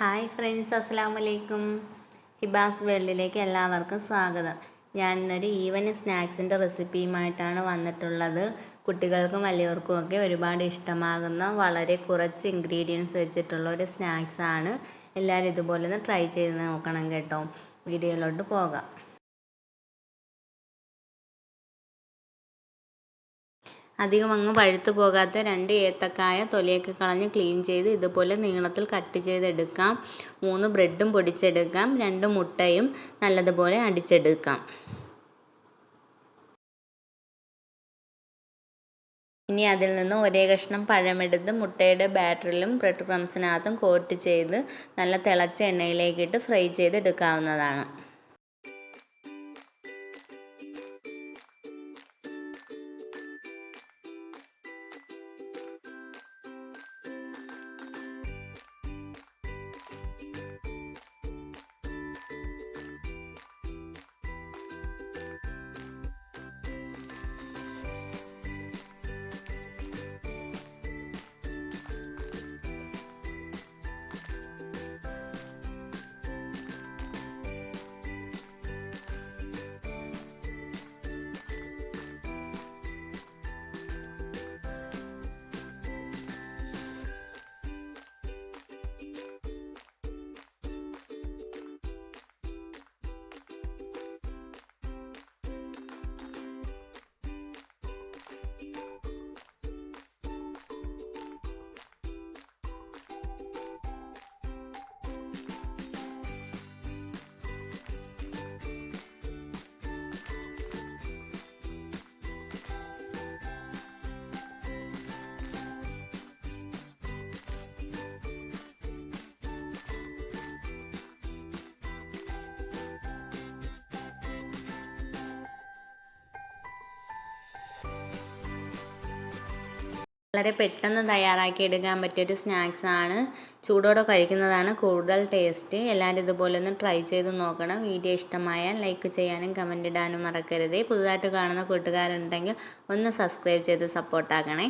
Hi friends, അസ്സലാമു അലൈക്കും. ഹിബാസ് വേൾഡിലേക്ക് എല്ലാവർക്കും സ്വാഗതം. ഞാൻ ഇന്നൊരു ഈവനിങ് സ്നാക്സിൻ്റെ റെസിപ്പിയുമായിട്ടാണ് വന്നിട്ടുള്ളത്. കുട്ടികൾക്കും വലിയവർക്കും ഒക്കെ ഒരുപാട് ഇഷ്ടമാകുന്ന വളരെ കുറച്ച് ഇൻഗ്രീഡിയൻസ് വെച്ചിട്ടുള്ള ഒരു സ്നാക്സാണ്. എല്ലാവരും ഇതുപോലെ ഒന്ന് ട്രൈ ചെയ്ത് നോക്കണം കേട്ടോ. വീഡിയോയിലോട്ട് പോകാം. അധികം അങ്ങ് പഴുത്തു പോകാത്ത 2 ഏത്തക്കായ തൊലിയൊക്കെ കളഞ്ഞ് ക്ലീൻ ചെയ്ത് ഇതുപോലെ നീളത്തിൽ കട്ട് ചെയ്തെടുക്കാം. 3 ബ്രെഡും പൊടിച്ചെടുക്കാം. 2 മുട്ടയും നല്ലതുപോലെ അടിച്ചെടുക്കാം. ഇനി അതിൽ നിന്ന് ഒരേ കഷ്ണം പഴമെടുത്ത് മുട്ടയുടെ ബാറ്ററിലും ബ്രെഡ് ക്രംസിനകത്തും കോട്ട് ചെയ്ത് നല്ല തിളച്ച എണ്ണയിലേക്കിട്ട് ഫ്രൈ ചെയ്തെടുക്കാവുന്നതാണ്. വളരെ പെട്ടെന്ന് തയ്യാറാക്കി എടുക്കാൻ പറ്റിയൊരു സ്നാക്സാണ്. ചൂടോടെ കഴിക്കുന്നതാണ് കൂടുതൽ ടേസ്റ്റ്. എല്ലാവരും ഇതുപോലെ ഒന്ന് ട്രൈ ചെയ്ത് നോക്കണം. വീഡിയോ ഇഷ്ടമായാൽ ലൈക്ക് ചെയ്യാനും കമൻ്റ് ഇടാനും മറക്കരുത്. പുതുതായിട്ട് കാണുന്ന കൂട്ടുകാരുണ്ടെങ്കിൽ ഒന്ന് സബ്സ്ക്രൈബ് ചെയ്ത് സപ്പോർട്ടാക്കണേ.